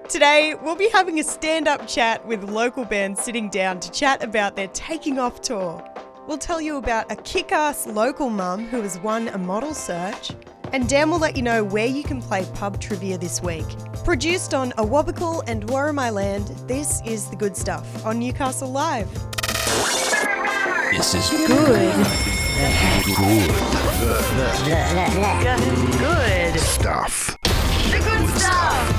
Today, we'll be having a stand-up chat with local bands sitting down to chat about their Taking Off tour. We'll tell you about a kick-ass local mum who has won a model search, and Dan will let you know where you can play pub trivia this week. Produced on Awabakal and Warramai land, this is The Good Stuff on Newcastle Live. This is Good. good stuff. The Good Stuff!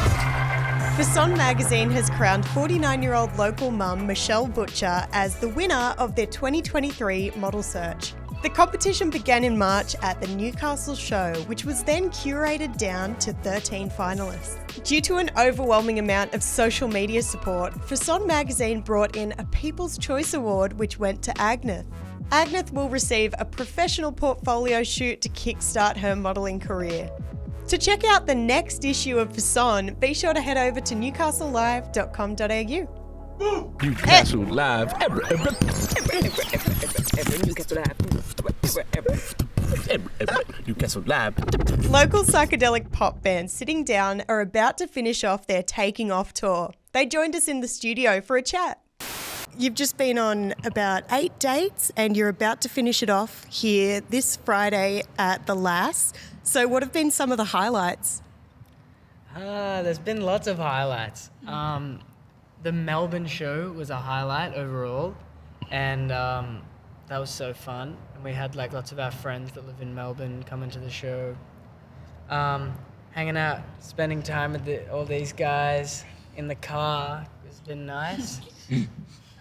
Facon Magazine has crowned 49-year-old local mum Michelle Butcher as the winner of their 2023 model search. The competition began in March at the Newcastle show, which was then curated down to 13 finalists. Due to an overwhelming amount of social media support, Facon Magazine brought in a People's Choice Award, which went to Agnes. Agnes will receive a professional portfolio shoot to kickstart her modelling career. To check out the next issue of Facon, be sure to head over to newcastlelive.com.au. Newcastle Live. Newcastle Live. Local psychedelic pop bands Sitting Down are about to finish off their Taking Off tour. They joined us in the studio for a chat. You've just been on about 8 dates and you're about to finish it off here this Friday at the Lass. So what have been some of the highlights? There's been lots of highlights. The Melbourne show was a highlight overall, and that was so fun. And we had like lots of our friends that live in Melbourne coming to the show, hanging out, spending time with all these guys in the car. It's been nice.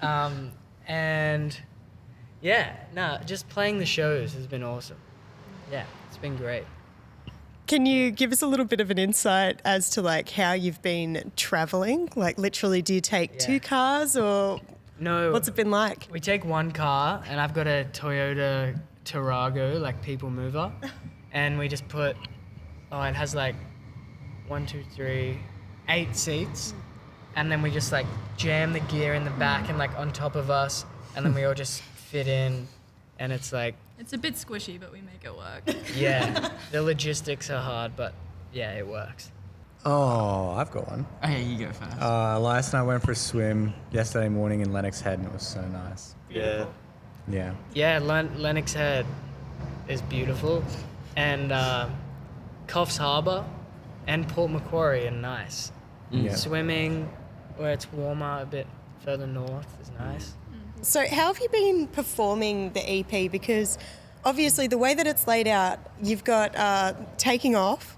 And yeah, just playing the shows has been awesome. Yeah, it's been great. Can you give us a little bit of an insight as to like how you've been travelling? Like literally, do you take two cars or no? What's it been like? We take one car, and I've got a Toyota Tarago, like people mover, and we just put, it has like 8 seats, and then we just like jam the gear in the back and like on top of us, and then we all just fit in, and it's like. It's a bit squishy, but we make it work. Yeah, the logistics are hard, but yeah, it works. Oh, I've got one. Okay, you go first. Last night I went for a swim yesterday morning in Lennox Head and it was so nice. Yeah. Yeah. Yeah, Lennox Head is beautiful, and Coffs Harbour and Port Macquarie are nice. Yeah. Swimming where it's warmer, a bit further north, is nice. So how have you been performing the EP? Because obviously the way that it's laid out, you've got Taking Off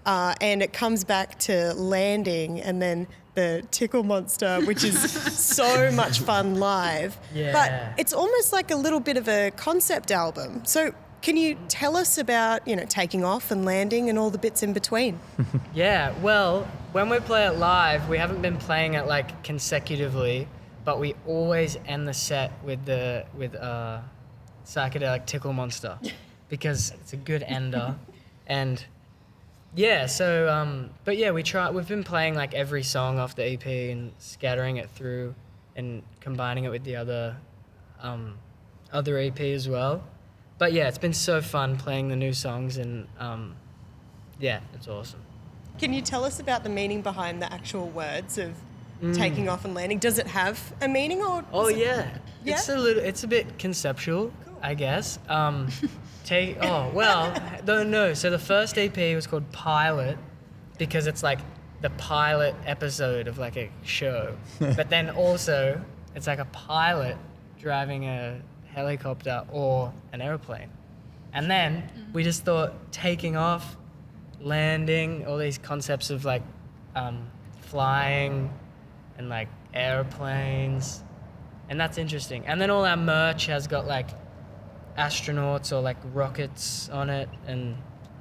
and it comes back to Landing and then the Tickle Monster, which is so much fun live. Yeah. But it's almost like a little bit of a concept album. So can you tell us about, Taking Off and Landing and all the bits in between? Yeah, well, when we play it live, we haven't been playing it like consecutively, but we always end the set with psychedelic Tickle Monster because it's a good ender. And yeah, so but yeah, we've been playing like every song off the EP and scattering it through and combining it with the other EP as well. But yeah, it's been so fun playing the new songs, and yeah, it's awesome. Can you tell us about the meaning behind the actual words of Taking Off and Landing? Does it have a meaning or? Yeah. It's a bit conceptual, cool. I guess. So the first EP was called Pilot because it's like the pilot episode of like a show, but then also it's like a pilot driving a helicopter or an airplane, and then we just thought taking off, landing, all these concepts of like flying and like airplanes, and that's interesting. And then all our merch has got like astronauts or like rockets on it, and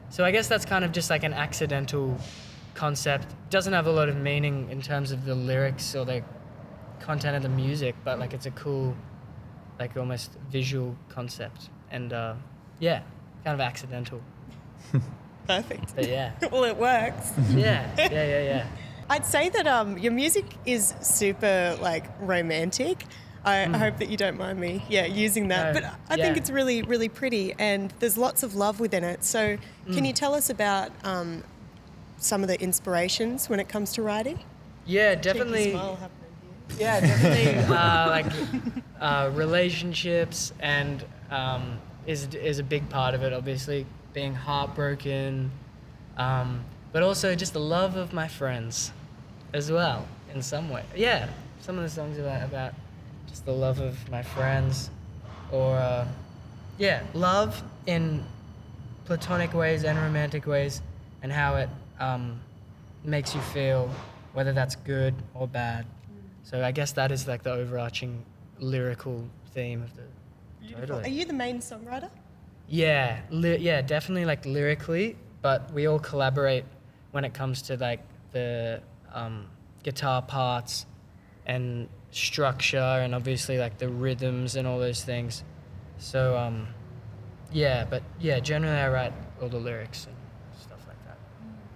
so I guess that's kind of just like an accidental concept. It doesn't have a lot of meaning in terms of the lyrics or the content of the music, but like it's a cool, like almost visual concept, and yeah, kind of accidental. Perfect. But yeah. Well, it works. Yeah. I'd say that your music is super like romantic. I hope that you don't mind me using that. No, but I think it's really, really pretty and there's lots of love within it. So can you tell us about some of the inspirations when it comes to writing? Yeah, Cheeky definitely. smile happening here. Yeah, definitely. Relationships and is a big part of it. Obviously, being heartbroken, but also just the love of my friends, as well. In some way, yeah. Some of the songs are about just the love of my friends, or love in platonic ways and romantic ways, and how it makes you feel, whether that's good or bad. So I guess that is like the overarching lyrical theme of the. Beautiful. Totally. Are you the main songwriter? Yeah, definitely like lyrically, but we all collaborate when it comes to like the guitar parts and structure, and obviously like the rhythms and all those things. So generally I write all the lyrics and stuff like that.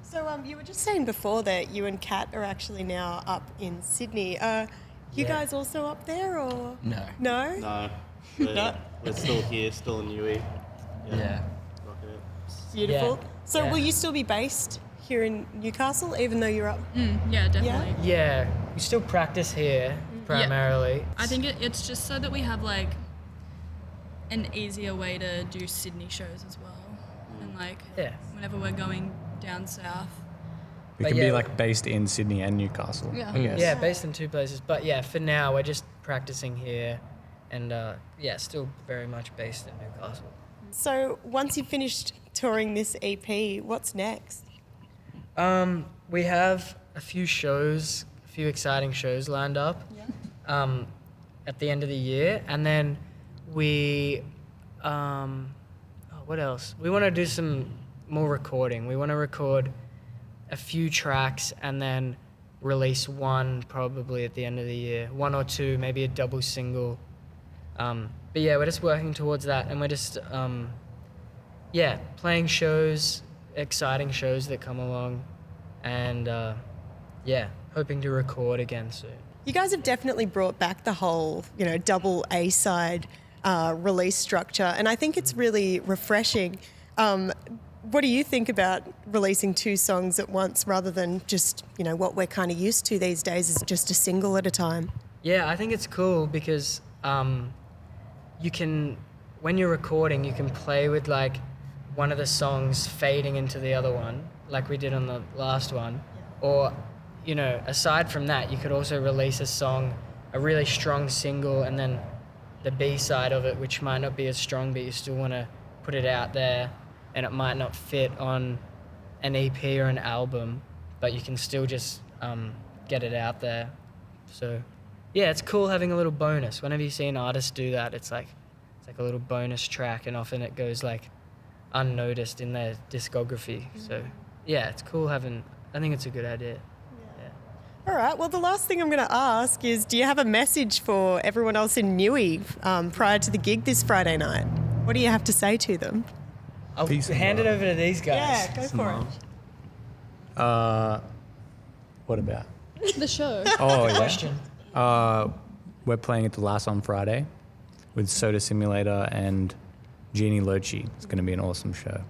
So you were just saying before that you and Kat are actually now up in Sydney. You Yeah. guys also up there or? No. No? No. No. We're still here, still in Newey. Yeah. Rocking it. Beautiful. Yeah. So Yeah. will you still be based here in Newcastle even though you're up? Yeah, definitely. Yeah, we still practice here primarily. I think it's just so that we have like an easier way to do Sydney shows as well. And like Yeah. whenever we're going down south. We But can yeah, be like based in Sydney and Newcastle. Yeah. I guess. Yeah, based in two places. But yeah, for now we're just practicing here, and still very much based in Newcastle. So once you've finished touring this EP, what's next? We have a few exciting shows lined up at the end of the year, and then we, what else? We want to do some more recording. We want to record a few tracks and then release one probably at the end of the year, one or two, maybe a double single. But yeah, we're just working towards that, and we're just playing shows, exciting shows that come along, and hoping to record again soon. You guys have definitely brought back the whole, double A-side release structure, and I think it's really refreshing. What do you think about releasing two songs at once rather than just, what we're kind of used to these days is just a single at a time? Yeah, I think it's cool because you can, when you're recording, you can play with like one of the songs fading into the other one, like we did on the last one. Or, aside from that, you could also release a song, a really strong single, and then the B-side of it, which might not be as strong, but you still want to put it out there, and it might not fit on an EP or an album, but you can still just get it out there. So, yeah, it's cool having a little bonus. Whenever you see an artist do that, it's like a little bonus track, and often it goes like unnoticed in their discography. So, yeah, it's cool having. I think it's a good idea. All right, well, the last thing I'm going to ask is, do you have a message for everyone else in Newey prior to the gig this Friday night? What do you have to say to them? I'll Peace and hand it love. over to these guys. Yeah, go for it. What about? The show. Oh, yeah. Question. We're playing at the Lass on Friday with Soda Simulator and Jeannie Lochi. It's going to be an awesome show.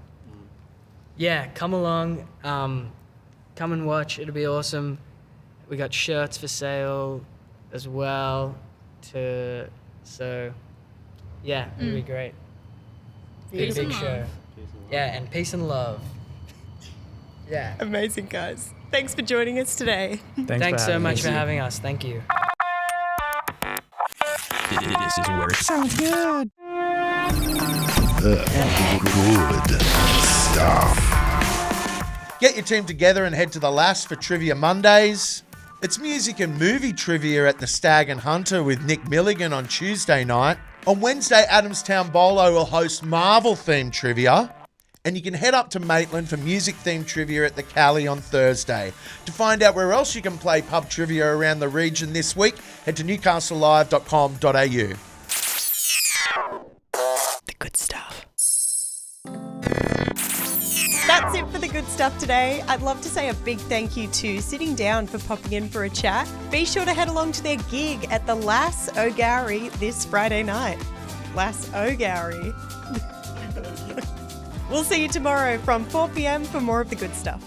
Yeah, come along. Come and watch. It'll be awesome. We got shirts for sale as well. So, yeah, it'll be great. Peace Big and show. love. Yeah, and peace and love. Yeah. Amazing, guys. Thanks for joining us today. Thanks so much for us. having us. Thank you. This is where it sounds Good stuff. Get your team together and head to the Lass for Trivia Mondays. It's music and movie trivia at the Stag and Hunter with Nick Milligan on Tuesday night. On Wednesday, Adamstown Bolo will host Marvel-themed trivia. And you can head up to Maitland for music-themed trivia at the Cali on Thursday. To find out where else you can play pub trivia around the region this week, head to newcastlelive.com.au. The good stuff. That's it for the good stuff today. I'd love to say a big thank you to Sitting Down for popping in for a chat. Be sure to head along to their gig at the Lass O'Gowrie this Friday night. Lass O'Gowrie. We'll see you tomorrow from 4 p.m. for more of the good stuff.